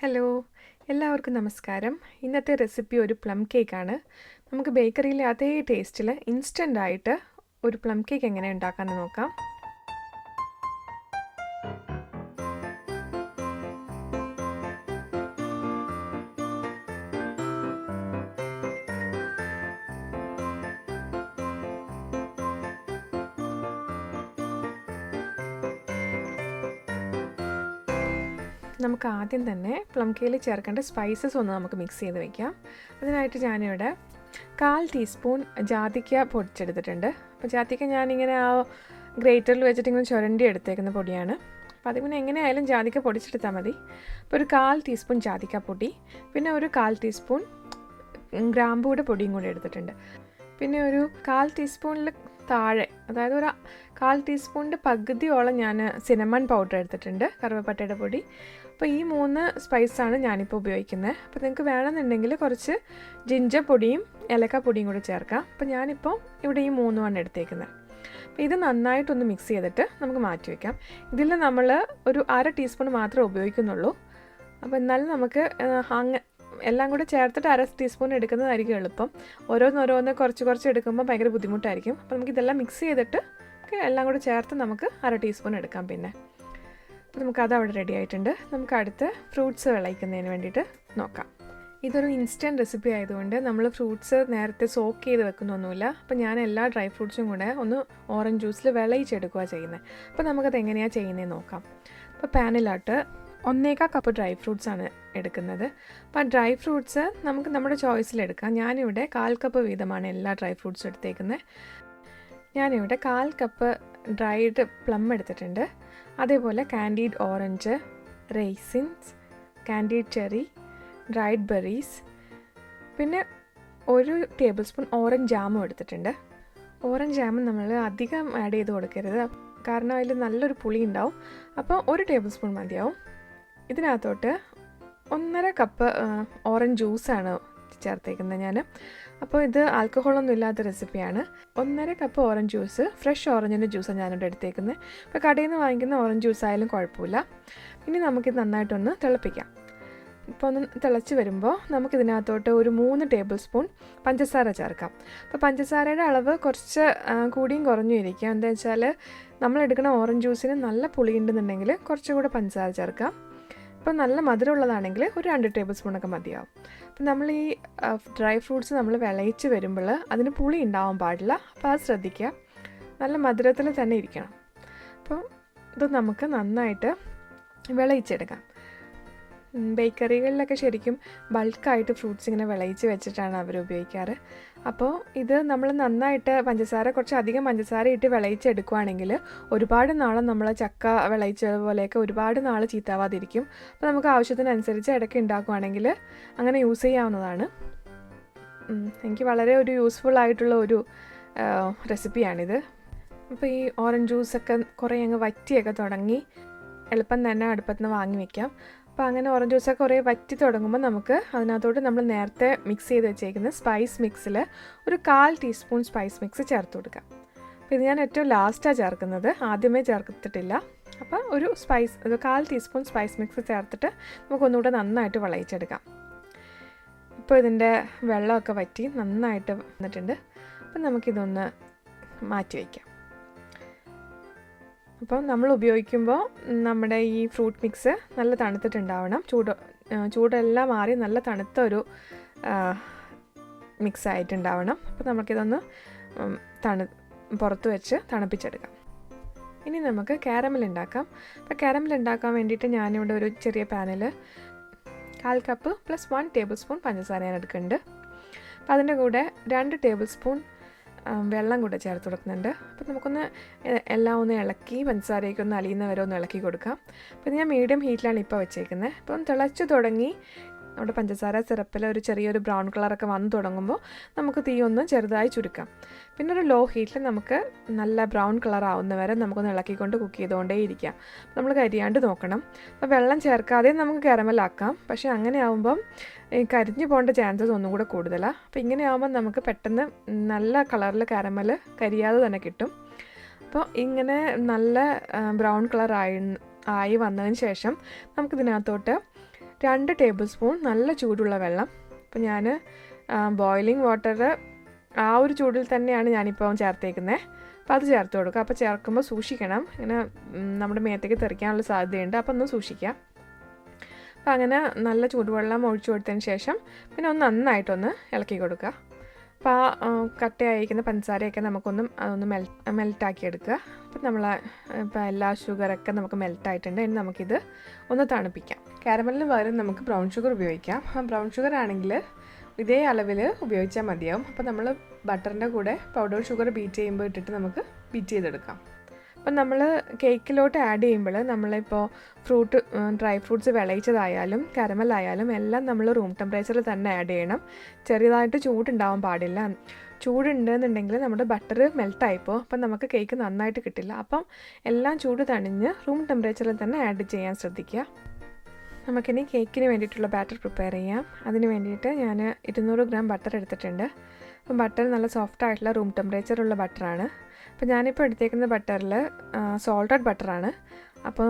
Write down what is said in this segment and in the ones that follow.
Hello, എല്ലാവർക്കും നമസ്കാരം. ഇന്നത്തെ റെസിപ്പി ഒരു പ്ലം കേക്കാണ്. നമുക്ക് ബേക്കറിയിലെ അതേ ടേസ്റ്റിൽ ഇൻസ്റ്റൻ്റ് ആയിട്ട് ഒരു പ്ലം കേക്ക് എങ്ങനെ ഉണ്ടാക്കാമെന്ന് നോക്കാം. നമുക്ക് ആദ്യം തന്നെ പ്ലം കേക്കിൽ ചേർക്കേണ്ട സ്പൈസസ് ഒന്ന് നമുക്ക് മിക്സ് ചെയ്ത് വയ്ക്കാം. അതിനായിട്ട് ഞാനിവിടെ 1/4 ടീസ്പൂൺ ജാതിക്ക പൊടിച്ചെടുത്തിട്ടുണ്ട്. അപ്പോൾ ജാതിക്ക ഞാനിങ്ങനെ ആ ഗ്രേറ്ററിൽ വെച്ചിട്ട് ഇങ്ങനെ ചുരണ്ടി എടുത്തേക്കുന്ന പൊടിയാണ്. അപ്പോൾ അതിങ്ങനെ എങ്ങനെയായാലും ജാതിക്ക പൊടിച്ചെടുത്താൽ മതി. അപ്പോൾ ഒരു 1/4 ടീസ്പൂൺ ജാതിക്ക പൊടി, പിന്നെ ഒരു 1/4 ടീസ്പൂൺ ഗ്രാമ്പൂടെ പൊടിയും കൂടി എടുത്തിട്ടുണ്ട്. പിന്നെ ഒരു 1/4 ടീസ്പൂണിൽ താഴെ, അതായത് ഒരു 1/4 ടീസ്പൂണിൻ്റെ പകുതിയോളം ഞാൻ സിനമൺ പൗഡർ എടുത്തിട്ടുണ്ട്, കറുവപ്പട്ടയുടെ പൊടി. അപ്പോൾ ഈ 3 സ്പൈസാണ് ഞാനിപ്പോൾ ഉപയോഗിക്കുന്നത്. അപ്പോൾ നിങ്ങൾക്ക് വേണമെന്നുണ്ടെങ്കിൽ കുറച്ച് ജിഞ്ചർ പൊടിയും ഏലക്കാപ്പൊടിയും കൂടി ചേർക്കാം. അപ്പോൾ ഞാനിപ്പോൾ ഇവിടെ ഈ 3 എടുത്തേക്കുന്നത്. അപ്പോൾ ഇത് നന്നായിട്ടൊന്ന് മിക്സ് ചെയ്തിട്ട് നമുക്ക് മാറ്റി വയ്ക്കാം. ഇതിൽ നമ്മൾ ഒരു 1/2 ടീസ്പൂൺ മാത്രമേ ഉപയോഗിക്കുന്നുള്ളൂ. അപ്പോൾ എന്നാലും നമുക്ക് എല്ലാം കൂടെ ചേർത്തിട്ട് 1/2 ടീസ്പൂൺ എടുക്കുന്നതായിരിക്കും എളുപ്പം. ഓരോന്ന് കുറച്ച് എടുക്കുമ്പോൾ ഭയങ്കര ബുദ്ധിമുട്ടായിരിക്കും. അപ്പോൾ നമുക്കിതെല്ലാം മിക്സ് ചെയ്തിട്ട് എല്ലാം കൂടെ ചേർത്ത് നമുക്ക് 1/2 ടീസ്പൂൺ എടുക്കാം. പിന്നെ അപ്പോൾ നമുക്കത് അവിടെ റെഡി ആയിട്ടുണ്ട്. നമുക്ക് അടുത്ത് ഫ്രൂട്ട്സ് വിളയിക്കുന്നതിന് വേണ്ടിയിട്ട് നോക്കാം. ഇതൊരു ഇൻസ്റ്റൻറ്റ് റെസിപ്പി ആയതുകൊണ്ട് നമ്മൾ ഫ്രൂട്ട്സ് നേരത്തെ സോക്ക് ചെയ്ത് വെക്കുന്നൊന്നുമില്ല. അപ്പോൾ ഞാൻ എല്ലാ ഡ്രൈ ഫ്രൂട്ട്സും കൂടെ ഒന്ന് ഓറഞ്ച് ജ്യൂസിൽ വിളയിച്ചെടുക്കുക ചെയ്യുന്നത്. അപ്പോൾ നമുക്കത് എങ്ങനെയാണ് ചെയ്യുന്നതെന്ന് നോക്കാം. അപ്പോൾ പാനിലോട്ട് 1/4 കപ്പ് ഡ്രൈ ഫ്രൂട്ട്സാണ് എടുക്കുന്നത്. അപ്പോൾ ഡ്രൈ ഫ്രൂട്ട്സ് നമുക്ക് നമ്മുടെ ചോയ്സിലെടുക്കാം. ഞാനിവിടെ 1/4 കപ്പ് വീതമാണ് എല്ലാ ഡ്രൈ ഫ്രൂട്ട്സും എടുത്തേക്കുന്നത്. ഞാനിവിടെ 1/4 കപ്പ് ഡ്രൈഡ് പ്ലം എടുത്തിട്ടുണ്ട്. അതേപോലെ candied orange, raisins, candied cherry, dried berries, പിന്നെ 1 ടേബിൾ സ്പൂൺ ഓറഞ്ച് ജാമും എടുത്തിട്ടുണ്ട്. ഓറഞ്ച് ജാമും നമ്മൾ അധികം ആഡ് ചെയ്ത് കൊടുക്കരുത്, കാരണം അതിൽ നല്ലൊരു പുളി ഉണ്ടാവും. അപ്പോൾ 1 ടേബിൾ സ്പൂൺ മതിയാവും. ഇതിനകത്തോട്ട് 1.5 കപ്പ് ഓറഞ്ച് ജ്യൂസാണ് ചേർത്തേക്കുന്നത് ഞാൻ. അപ്പോൾ ഇത് ആൽക്കഹോളൊന്നും ഇല്ലാത്ത റെസിപ്പിയാണ്. 1.5 കപ്പ് ഓറഞ്ച് ജ്യൂസ്, ഫ്രഷ് ഓറഞ്ചിൻ്റെ ജ്യൂസാണ് ഞാനിവിടെ എടുത്തേക്കുന്നത്. ഇപ്പോൾ കടയിൽ നിന്ന് വാങ്ങിക്കുന്ന ഓറഞ്ച് ജ്യൂസ് ആയാലും കുഴപ്പമില്ല. ഇനി നമുക്കിത് നന്നായിട്ടൊന്ന് തിളപ്പിക്കാം. ഇപ്പോൾ ഒന്ന് തിളച്ച് വരുമ്പോൾ നമുക്കിതിനകത്തോട്ട് ഒരു 3 ടേബിൾ സ്പൂൺ പഞ്ചസാര ചേർക്കാം. അപ്പോൾ പഞ്ചസാരയുടെ അളവ് കുറച്ച് കൂടിയും കുറഞ്ഞും ഇരിക്കുക. എന്താ വെച്ചാൽ നമ്മളെടുക്കുന്ന ഓറഞ്ച് ജ്യൂസിന് നല്ല പുളി ഉണ്ടെന്നുണ്ടെങ്കിൽ കുറച്ചുകൂടെ പഞ്ചസാര ചേർക്കാം. ഇപ്പോൾ നല്ല മധുരമുള്ളതാണെങ്കിൽ ഒരു 2 ടേബിൾ സ്പൂണൊക്കെ മതിയാവും. അപ്പം നമ്മൾ ഈ ഡ്രൈ ഫ്രൂട്ട്സ് നമ്മൾ വിളയിച്ച് വരുമ്പോൾ അതിന് പുളി ഉണ്ടാവാൻ പാടില്ല. അപ്പോൾ അത് ശ്രദ്ധിക്കുക, നല്ല മധുരത്തിൽ തന്നെ ഇരിക്കണം. അപ്പോൾ ഇത് നമുക്ക് നന്നായിട്ട് വിളയിച്ചെടുക്കാം. ബേക്കറികളിലൊക്കെ ശരിക്കും ബൾക്കായിട്ട് ഫ്രൂട്ട്സ് ഇങ്ങനെ വിളയിച്ച് വെച്ചിട്ടാണ് അവർ ഉപയോഗിക്കാറ്. അപ്പോൾ ഇത് നമ്മൾ നന്നായിട്ട് കുറച്ച് അധികം പഞ്ചസാര ഇട്ട് വിളയിച്ചെടുക്കുകയാണെങ്കിൽ ഒരുപാട് നാളെ നമ്മൾ ചക്ക വിളയിച്ചതുപോലെയൊക്കെ ഒരുപാട് നാൾ ചീത്താവാതിരിക്കും. അപ്പോൾ നമുക്ക് ആവശ്യത്തിനനുസരിച്ച് ഇടയ്ക്ക് ഉണ്ടാക്കുകയാണെങ്കിൽ അങ്ങനെ യൂസ് ചെയ്യാവുന്നതാണ്. എനിക്ക് വളരെ ഒരു യൂസ്ഫുൾ ആയിട്ടുള്ള ഒരു റെസിപ്പിയാണിത്. അപ്പോൾ ഈ ഓറഞ്ച് ജ്യൂസൊക്കെ കുറേ അങ്ങ് വറ്റിയൊക്കെ തുടങ്ങി എളുപ്പം തന്നെ അടുപ്പത്ത് നിന്ന് വാങ്ങി വയ്ക്കാം. അപ്പോൾ അങ്ങനെ ഓറഞ്ച് ജ്യൂസൊക്കെ കുറേ വറ്റി തുടങ്ങുമ്പോൾ നമുക്ക് അതിനകത്തോട്ട് നമ്മൾ നേരത്തെ മിക്സ് ചെയ്ത് വെച്ചേക്കുന്ന സ്പൈസ് മിക്സിൽ ഒരു 1/4 ടീസ്പൂൺ സ്പൈസ് മിക്സ് ചേർത്ത് കൊടുക്കാം. അപ്പോൾ ഇത് ഞാൻ ഏറ്റവും ലാസ്റ്റാണ് ചേർക്കുന്നത്, ആദ്യമേ ചേർത്തിട്ടില്ല. അപ്പോൾ ഒരു 1/4 ടീസ്പൂൺ സ്പൈസ് മിക്സ് ചേർത്തിട്ട് നമുക്കൊന്നുകൂടെ നന്നായിട്ട് വിളയിച്ചെടുക്കാം. ഇപ്പോൾ ഇതിൻ്റെ വെള്ളമൊക്കെ വറ്റി നന്നായിട്ട് വന്നിട്ടുണ്ട്. അപ്പം നമുക്കിതൊന്ന് മാറ്റി വയ്ക്കാം. അപ്പം നമ്മൾ ഉപയോഗിക്കുമ്പോൾ നമ്മുടെ ഈ ഫ്രൂട്ട് മിക്സ് നല്ല തണുത്തിട്ടുണ്ടാവണം. ചൂടെല്ലാം മാറി നല്ല തണുത്ത ഒരു മിക്സ് ആയിട്ടുണ്ടാവണം. അപ്പോൾ നമുക്കിതൊന്ന് പുറത്ത് വെച്ച് തണുപ്പിച്ചെടുക്കാം. ഇനി നമുക്ക് കാരമൽ ഉണ്ടാക്കാം. അപ്പോൾ കാരമൽ ഉണ്ടാക്കാൻ വേണ്ടിയിട്ട് ഞാനിവിടെ ഒരു ചെറിയ പാനിൽ 1/4 കപ്പ് + 1 ടേബിൾ സ്പൂൺ പഞ്ചസാര ഞാൻ എടുക്കുന്നുണ്ട്. അപ്പോൾ അതിൻ്റെ കൂടെ 2 ടേബിൾ സ്പൂൺ വെള്ളം കൂടെ ചേർത്ത് കൊടുക്കുന്നുണ്ട്. അപ്പോൾ നമുക്കൊന്ന് എല്ലാം ഒന്ന് ഇളക്കി പഞ്ചസാരയൊക്കെ ഒന്ന് അലിയുന്ന വരെ ഒന്ന് ഇളക്കി കൊടുക്കാം. അപ്പോൾ ഞാൻ മീഡിയം ഹീറ്റിലാണ് ഇപ്പോൾ വെച്ചേക്കുന്നത്. അപ്പം തിളച്ച് തുടങ്ങി നമ്മുടെ പഞ്ചസാര സിറപ്പിൽ ഒരു ചെറിയൊരു ബ്രൗൺ കളറൊക്കെ വന്നു തുടങ്ങുമ്പോൾ നമുക്ക് തീ ഒന്ന് ചെറുതായി ചുരുക്കാം. പിന്നെ ഒരു ലോ ഹീറ്റിൽ നമുക്ക് നല്ല ബ്രൗൺ കളർ ആവുന്ന വരെ നമുക്കൊന്ന് ഇളക്കിക്കൊണ്ട് കുക്ക് ചെയ്തുകൊണ്ടേ ഇരിക്കാം. നമ്മൾ കരിയാണ്ട് നോക്കണം. അപ്പോൾ വെള്ളം ചേർക്കാതെ നമുക്ക് കാരമലാക്കാം. പക്ഷേ അങ്ങനെ ആകുമ്പം കരിഞ്ഞു പോകേണ്ട ചാൻസസ് ഒന്നും കൂടെ കൂടുതലാണ്. അപ്പോൾ ഇങ്ങനെ ആകുമ്പോൾ നമുക്ക് പെട്ടെന്ന് നല്ല കളറിൽ കാരമൽ കരിയാതെ തന്നെ കിട്ടും. അപ്പോൾ ഇങ്ങനെ നല്ല ബ്രൗൺ കളർ ആയി വന്നതിന് ശേഷം നമുക്കിതിനകത്തോട്ട് 2 ടേബിൾ സ്പൂൺ നല്ല ചൂടുള്ള വെള്ളം. അപ്പോൾ ഞാൻ ബോയിലിംഗ് വാട്ടർ ആ ഒരു ചൂടിൽ തന്നെയാണ് ഞാനിപ്പോൾ ചേർത്തേക്കുന്നത്. അപ്പോൾ അത് ചേർത്ത് കൊടുക്കുക. അപ്പോൾ ചേർക്കുമ്പോൾ സൂക്ഷിക്കണം, ഇങ്ങനെ നമ്മുടെ മേത്തേക്ക് തെറിക്കാനുള്ള സാധ്യതയുണ്ട്. അപ്പോൾ ഒന്ന് സൂക്ഷിക്കുക. അപ്പോൾ അങ്ങനെ നല്ല ചൂടുവെള്ളം ഒഴിച്ചു കൊടുത്തതിന് ശേഷം പിന്നെ ഒന്ന് നന്നായിട്ടൊന്ന് ഇളക്കി കൊടുക്കുക. അപ്പോൾ ആ കട്ടയായിരിക്കുന്ന പഞ്ചസാരയൊക്കെ അതൊന്ന് മെൽറ്റാക്കി എടുക്കുക. അപ്പോൾ ഇപ്പോൾ എല്ലാ ഷുഗറൊക്കെ നമുക്ക് മെൽറ്റായിട്ടുണ്ട്. ഇനി നമുക്കിത് ഒന്ന് തണുപ്പിക്കാം. കാരമലിന് പകരം നമുക്ക് ബ്രൗൺ ഷുഗർ ഉപയോഗിക്കാം. ബ്രൗൺ ഷുഗർ ആണെങ്കിൽ ഇതേ അളവിൽ ഉപയോഗിച്ചാൽ മതിയാവും. അപ്പോൾ നമ്മൾ ബട്ടറിൻ്റെ കൂടെ പൗഡർ ഷുഗർ ബീറ്റ് ചെയ്യുമ്പോൾ ഇട്ടിട്ട് നമുക്ക് ബീറ്റ് ചെയ്തെടുക്കാം. അപ്പം നമ്മൾ കേക്കിലോട്ട് ആഡ് ചെയ്യുമ്പോൾ നമ്മളിപ്പോൾ ഡ്രൈ ഫ്രൂട്ട്സ് വിളയിച്ചതായാലും കാരമലായാലും എല്ലാം നമ്മൾ റൂം ടെമ്പറേച്ചറിൽ തന്നെ ആഡ് ചെയ്യണം. ചെറിയതായിട്ട് ചൂടുണ്ടാവാൻ പാടില്ല. ചൂടുണ്ടെന്നുണ്ടെങ്കിൽ നമ്മുടെ ബട്ടർ മെൽട്ടായിപ്പോൾ അപ്പം നമുക്ക് കേക്ക് നന്നായിട്ട് കിട്ടില്ല. അപ്പം എല്ലാം ചൂട് തണിഞ്ഞ് റൂം ടെമ്പറേച്ചറിൽ തന്നെ ആഡ് ചെയ്യാൻ ശ്രദ്ധിക്കുക. നമുക്കിനി കേക്കിന് വേണ്ടിയിട്ടുള്ള ബാറ്റർ പ്രിപ്പയർ ചെയ്യാം. അതിന് വേണ്ടിയിട്ട് ഞാൻ 200 ഗ്രാം ബട്ടർ എടുത്തിട്ടുണ്ട്. അപ്പം ബട്ടർ നല്ല സോഫ്റ്റ് ആയിട്ടുള്ള റൂം ടെമ്പറേച്ചറുള്ള ബട്ടറാണ്. അപ്പോൾ ഞാനിപ്പോൾ എടുത്തേക്കുന്ന ബട്ടറിൽ സോൾട്ടഡ് ബട്ടറാണ്. അപ്പോൾ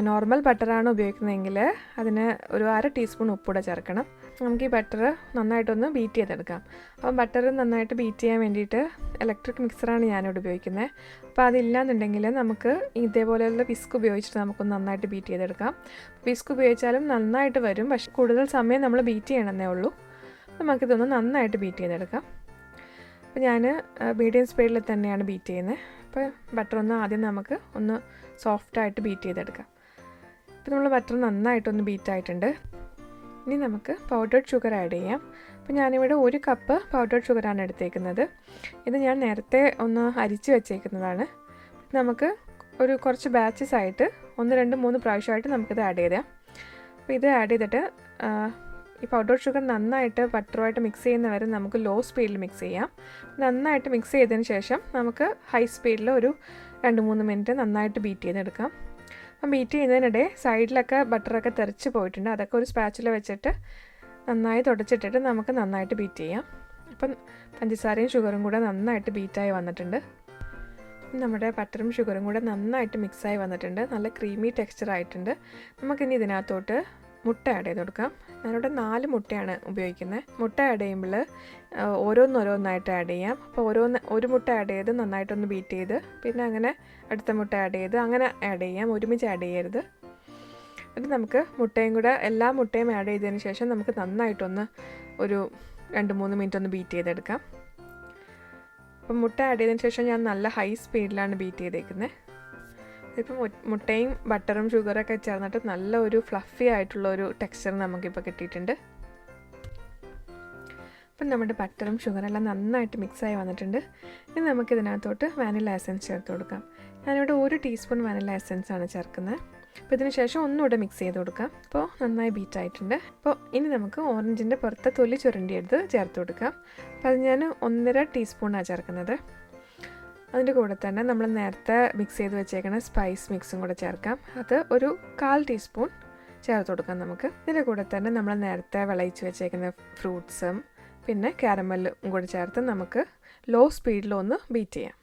നോർമൽ ബട്ടറാണ് ഉപയോഗിക്കുന്നതെങ്കിൽ അതിന് ഒരു 1/2 ടീസ്പൂൺ ഉപ്പൂടെ ചേർക്കണം. നമുക്ക് ഈ ബട്ടർ നന്നായിട്ടൊന്ന് ബീറ്റ് ചെയ്തെടുക്കാം. അപ്പം ബട്ടർ നന്നായിട്ട് ബീറ്റ് ചെയ്യാൻ വേണ്ടിയിട്ട് ഇലക്ട്രിക് മിക്സറാണ് ഞാനിവിടെ ഉപയോഗിക്കുന്നത്. അപ്പോൾ അതില്ലാന്നുണ്ടെങ്കിൽ നമുക്ക് ഇതേപോലെയുള്ള വിസ്ക് ഉപയോഗിച്ചിട്ട് നമുക്കൊന്ന് നന്നായിട്ട് ബീറ്റ് ചെയ്തെടുക്കാം. വിസ്ക് ഉപയോഗിച്ചാലും നന്നായിട്ട് വരും, പക്ഷേ കൂടുതൽ സമയം നമ്മൾ ബീറ്റ് ചെയ്യണമെന്നേ ഉള്ളൂ. നമുക്കിതൊന്ന് നന്നായിട്ട് ബീറ്റ് ചെയ്തെടുക്കാം. അപ്പോൾ ഞാൻ മീഡിയം സ്പീഡിൽ തന്നെയാണ് ബീറ്റ് ചെയ്യുന്നത്. അപ്പോൾ ബട്ടർ ആദ്യം നമുക്ക് ഒന്ന് സോഫ്റ്റായിട്ട് ബീറ്റ് ചെയ്തെടുക്കാം. അപ്പോൾ നമ്മൾ ബട്ടർ നന്നായിട്ടൊന്ന് ബീറ്റായിട്ടുണ്ട്. ഇനി നമുക്ക് പൗഡർഡ് ഷുഗർ ആഡ് ചെയ്യാം. അപ്പോൾ ഞാനിവിടെ 1 കപ്പ് പൗഡർഡ് ഷുഗറാണ് എടുത്തേക്കുന്നത്. ഇത് ഞാൻ നേരത്തെ ഒന്ന് അരിച്ച് വെച്ചേക്കുന്നതാണ്. നമുക്ക് കുറച്ച് ബാച്ചസ് ആയിട്ട് 1, 2, 3 പ്രാവശ്യമായിട്ട് നമുക്കിത് ആഡ് ചെയ്താം. അപ്പോൾ ഇത് ആഡ് ചെയ്തിട്ട് ഈ പൗഡർഡ് ഷുഗർ നന്നായിട്ട് ബട്ടറുമായിട്ട് മിക്സ് ചെയ്യുന്നവരെ നമുക്ക് ലോ സ്പീഡിൽ മിക്സ് ചെയ്യാം. നന്നായിട്ട് മിക്സ് ചെയ്തതിന് ശേഷം നമുക്ക് ഹൈ സ്പീഡിൽ ഒരു 2-3 മിനിറ്റ് നന്നായിട്ട് ബീറ്റ് ചെയ്തെടുക്കാം. അപ്പം ബീറ്റ് ചെയ്യുന്നതിനിടെ സൈഡിലൊക്കെ ബട്ടറൊക്കെ തെറിച്ച് പോയിട്ടുണ്ട്. അതൊക്കെ ഒരു സ്പാച്ചില വെച്ചിട്ട് നന്നായി തുടച്ചിട്ടിട്ട് നമുക്ക് നന്നായിട്ട് ബീറ്റ് ചെയ്യാം. അപ്പം പഞ്ചസാരയും ഷുഗറും കൂടെ നന്നായിട്ട് ബീറ്റായി വന്നിട്ടുണ്ട്. നമ്മുടെ ബട്ടറും ഷുഗറും കൂടെ നന്നായിട്ട് മിക്സായി വന്നിട്ടുണ്ട്. നല്ല ക്രീമി ടെക്സ്ചർ ആയിട്ടുണ്ട്. നമുക്കിനി ഇതിനകത്തോട്ട് മുട്ട ആഡ് ചെയ്ത് കൊടുക്കാം. ഞാനിവിടെ 4 മുട്ടയാണ് ഉപയോഗിക്കുന്നത്. മുട്ട ആഡ് ചെയ്യുമ്പോൾ ഓരോന്നോരോന്നായിട്ട് ആഡ് ചെയ്യാം. അപ്പോൾ ഒരു മുട്ട ആഡ് ചെയ്ത് നന്നായിട്ടൊന്ന് ബീറ്റ് ചെയ്ത് പിന്നെ അങ്ങനെ അടുത്ത മുട്ട ആഡ് ചെയ്ത് അങ്ങനെ ആഡ് ചെയ്യാം. ഒരുമിച്ച് ആഡ് ചെയ്യരുത്. എന്നിട്ട് നമുക്ക് എല്ലാ മുട്ടയും ആഡ് ചെയ്തതിന് ശേഷം നമുക്ക് നന്നായിട്ടൊന്ന് ഒരു 2-3 മിനിറ്റ് ഒന്ന് ബീറ്റ് ചെയ്തെടുക്കാം. അപ്പം മുട്ട ആഡ് ചെയ്തതിന് ശേഷം ഞാൻ നല്ല ഹൈ സ്പീഡിലാണ് ബീറ്റ് ചെയ്തേക്കുന്നത്. ഇപ്പം മുട്ടയും ബട്ടറും ഷുഗറൊക്കെ ചേർന്നിട്ട് നല്ല ഒരു ഫ്ലഫി ആയിട്ടുള്ളൊരു ടെക്സ്ചർ നമുക്കിപ്പോൾ കിട്ടിയിട്ടുണ്ട്. അപ്പം നമ്മുടെ ബട്ടറും ഷുഗറെല്ലാം നന്നായിട്ട് മിക്സായി വന്നിട്ടുണ്ട്. ഇനി നമുക്കിതിനകത്തോട്ട് വാനില എസൻസ് ചേർത്ത് കൊടുക്കാം. ഞാനിവിടെ 1 ടീസ്പൂൺ വാനില എസൻസ് ആണ് ചേർക്കുന്നത്. അപ്പോൾ ഇതിന് ശേഷം ഒന്നുകൂടെ മിക്സ് ചെയ്ത് കൊടുക്കാം. അപ്പോൾ നന്നായി ബീറ്റ് ആയിട്ടുണ്ട്. അപ്പോൾ ഇനി നമുക്ക് ഓറഞ്ചിൻ്റെ പുറത്തെ തൊലി ചുരണ്ടിയെടുത്ത് ചേർത്ത് കൊടുക്കാം. അപ്പോൾ അത് ഞാൻ 1.5 ടീസ്പൂണാണ് ചേർക്കുന്നത്. അതിൻ്റെ കൂടെ തന്നെ നമ്മൾ നേരത്തെ മിക്സ് ചെയ്ത് വെച്ചേക്കുന്ന സ്പൈസ് മിക്സും കൂടെ ചേർക്കാം. അത് ഒരു 1/4 ടീസ്പൂൺ ചേർത്ത് കൊടുക്കാം നമുക്ക്. ഇതിൻ്റെ കൂടെ തന്നെ നമ്മൾ നേരത്തെ വിളയിച്ച് വെച്ചേക്കുന്ന ഫ്രൂട്ട്സും പിന്നെ കാരമലും കൂടെ ചേർത്ത് നമുക്ക് ലോ സ്പീഡിലൊന്ന് ബീറ്റ് ചെയ്യാം.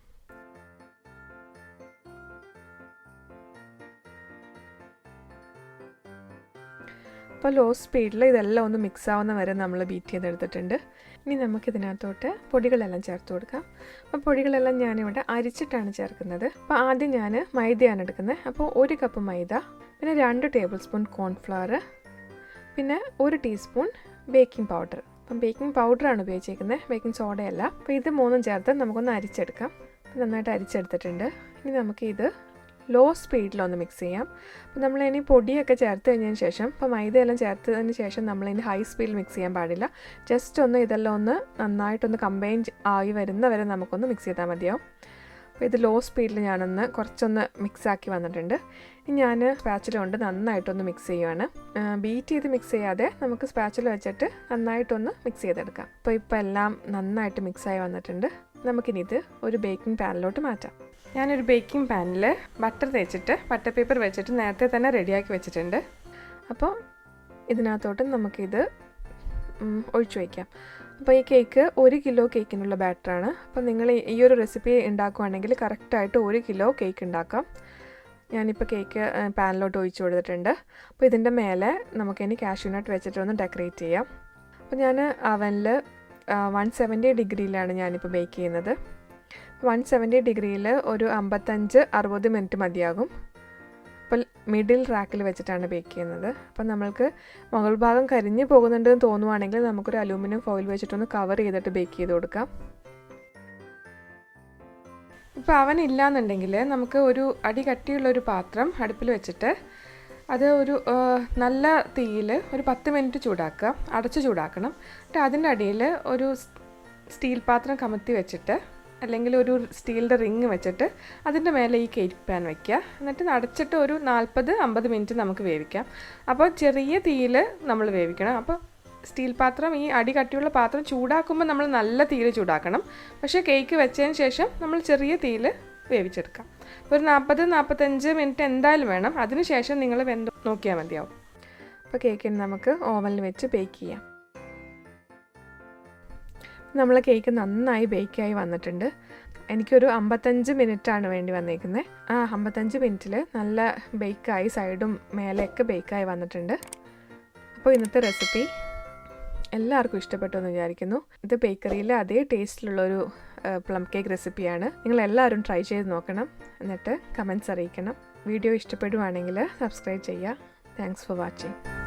അപ്പോൾ ലോ സ്പീഡിൽ ഇതെല്ലാം ഒന്ന് മിക്സ് ആവുന്ന വരെ നമ്മൾ ബീറ്റ് ചെയ്തെടുത്തിട്ടുണ്ട്. ഇനി നമുക്കിതിനകത്തോട്ട് പൊടികളെല്ലാം ചേർത്ത് കൊടുക്കാം. അപ്പോൾ പൊടികളെല്ലാം ഞാനിവിടെ അരിച്ചിട്ടാണ് ചേർക്കുന്നത്. അപ്പോൾ ആദ്യം ഞാൻ മൈദയാണ് എടുക്കുന്നത്. അപ്പോൾ 1 കപ്പ് മൈദ, പിന്നെ 2 ടേബിൾ സ്പൂൺ കോൺഫ്ലവർ, പിന്നെ 1 ടീസ്പൂൺ ബേക്കിംഗ് പൗഡർ. അപ്പം ബേക്കിംഗ് പൗഡറാണ് ഉപയോഗിച്ചിരിക്കുന്നത്, ബേക്കിംഗ് സോഡയല്ല. അപ്പോൾ ഇത് 3 ചേർത്ത് നമുക്കൊന്ന് അരിച്ചെടുക്കാം. നന്നായിട്ട് അരിച്ചെടുത്തിട്ടുണ്ട്. ഇനി നമുക്കിത് ലോ സ്പീഡിലൊന്ന് മിക്സ് ചെയ്യാം. അപ്പോൾ നമ്മളിനി പൊടിയൊക്കെ ചേർത്ത് കഴിഞ്ഞതിന് ശേഷം, ഇപ്പോൾ മൈദയെല്ലാം ചേർത്തതിന് ശേഷം നമ്മളിനി ഹൈ സ്പീഡിൽ മിക്സ് ചെയ്യാൻ പാടില്ല. ജസ്റ്റ് ഒന്ന് ഇതെല്ലാം ഒന്ന് നന്നായിട്ടൊന്ന് കമ്പൈൻ ആയി വരുന്നവരെ നമുക്കൊന്ന് മിക്സ് ചെയ്താൽ മതിയാവും. അപ്പോൾ ഇത് ലോ സ്പീഡിൽ ഞാനൊന്ന് കുറച്ചൊന്ന് മിക്സാക്കി വന്നിട്ടുണ്ട്. ഇനി ഞാൻ സ്പാച്ചില കൊണ്ട് നന്നായിട്ടൊന്ന് മിക്സ് ചെയ്യുവാണ്. ബീറ്റ് ചെയ്ത് മിക്സ് ചെയ്യാതെ നമുക്ക് സ്പാച്ചില വെച്ചിട്ട് നന്നായിട്ടൊന്ന് മിക്സ് ചെയ്തെടുക്കാം. അപ്പോൾ എല്ലാം നന്നായിട്ട് മിക്സായി വന്നിട്ടുണ്ട്. നമുക്കിനി ഇത് ഒരു ബേക്കിംഗ് പാനിലോട്ട് മാറ്റാം. ഞാനൊരു ബേക്കിംഗ് പാനിൽ ബട്ടർ തേച്ചിട്ട് ബട്ടർ പേപ്പർ വെച്ചിട്ട് നേരത്തെ തന്നെ റെഡിയാക്കി വെച്ചിട്ടുണ്ട്. അപ്പോൾ ഇതിനകത്തോട്ട് നമുക്കിത് ഒഴിച്ചു വയ്ക്കാം. അപ്പോൾ ഈ കേക്ക് 1 കിലോ കേക്കിനുള്ള ബാറ്ററാണ്. അപ്പോൾ നിങ്ങൾ ഈ ഒരു റെസിപ്പി ഉണ്ടാക്കുകയാണെങ്കിൽ കറക്റ്റായിട്ട് 1 കിലോ കേക്ക് ഉണ്ടാക്കാം. ഞാനിപ്പോൾ കേക്ക് പാനിലോട്ട് ഒഴിച്ച് കൊടുത്തിട്ടുണ്ട്. അപ്പോൾ ഇതിൻ്റെ മേലെ നമുക്കിനി കാഷ്യൂ നട്ട് വെച്ചിട്ടൊന്ന് ഡെക്കറേറ്റ് ചെയ്യാം. അപ്പോൾ ഞാൻ അവനിൽ 170 ഡിഗ്രിയിലാണ് ഞാനിപ്പോൾ ബേക്ക് ചെയ്യുന്നത്. 170 ഡിഗ്രിയിൽ ഒരു 55-60 മിനിറ്റ് മതിയാകും. അപ്പോൾ മിഡിൽ റാക്കിൽ വെച്ചിട്ടാണ് ബേക്ക് ചെയ്യുന്നത്. അപ്പോൾ നമ്മൾക്ക് മുകൾ ഭാഗം കരിഞ്ഞു പോകുന്നുണ്ടെന്ന് തോന്നുവാണെങ്കിൽ നമുക്കൊരു അലൂമിനിയം ഫോയിൽ വെച്ചിട്ടൊന്ന് കവർ ചെയ്തിട്ട് ബേക്ക് ചെയ്ത് കൊടുക്കാം. ഇപ്പോൾ അവൻ ഇല്ലയെന്നുണ്ടെങ്കിൽ നമുക്ക് ഒരു അടി കട്ടിയുള്ളൊരു പാത്രം അടുപ്പിൽ വെച്ചിട്ട് അത് ഒരു നല്ല തീയിൽ ഒരു 10 മിനിറ്റ് ചൂടാക്കുക, അടച്ച് ചൂടാക്കണം. എന്നിട്ട് അതിൻ്റെ അടിയിൽ ഒരു സ്റ്റീൽ പാത്രം കമത്തി വെച്ചിട്ട് അല്ലെങ്കിൽ ഒരു സ്റ്റീലിൻ്റെ റിങ് വെച്ചിട്ട് അതിൻ്റെ മേലെ ഈ കേക്ക് പാൻ വയ്ക്കുക. എന്നിട്ട് അടച്ചിട്ട് ഒരു 40-50 മിനിറ്റ് നമുക്ക് വേവിക്കാം. അപ്പോൾ ചെറിയ തീയിൽ നമ്മൾ വേവിക്കണം. അപ്പോൾ സ്റ്റീൽ പാത്രം, ഈ അടി കട്ടിയുള്ള പാത്രം ചൂടാക്കുമ്പോൾ നമ്മൾ നല്ല തീയിൽ ചൂടാക്കണം. പക്ഷേ കേക്ക് വെച്ചതിന് ശേഷം നമ്മൾ ചെറിയ തീയിൽ വേവിച്ചെടുക്കാം. ഒരു 40-45 മിനിറ്റ് എന്തായാലും വേണം. അതിന് ശേഷം നിങ്ങൾ വെന്ത് നോക്കിയാൽ മതിയാവും. അപ്പോൾ കേക്കിന് നമുക്ക് ഓവനിൽ വെച്ച് ബേക്ക് ചെയ്യാം. നമ്മൾ കേക്ക് നന്നായി ബേക്കായി വന്നിട്ടുണ്ട്. എനിക്കൊരു 55 മിനിറ്റാണ് വേണ്ടി വന്നേക്കുന്നത്. 55 മിനിറ്റിൽ നല്ല ബേക്കായി, സൈഡും മേലെയൊക്കെ ബേക്കായി വന്നിട്ടുണ്ട്. അപ്പോൾ ഇന്നത്തെ റെസിപ്പി എല്ലാവർക്കും ഇഷ്ടപ്പെട്ടു എന്ന് വിചാരിക്കുന്നു. ഇത് ബേക്കറിയിലെ അതേ ടേസ്റ്റിലുള്ളൊരു പ്ലം കേക്ക് റെസിപ്പിയാണ്. നിങ്ങളെല്ലാവരും ട്രൈ ചെയ്ത് നോക്കണം. എന്നിട്ട് കമൻറ്റ്സ് അറിയിക്കണം. വീഡിയോ ഇഷ്ടപ്പെടുവാണെങ്കിൽ സബ്സ്ക്രൈബ് ചെയ്യുക. Thanks for watching.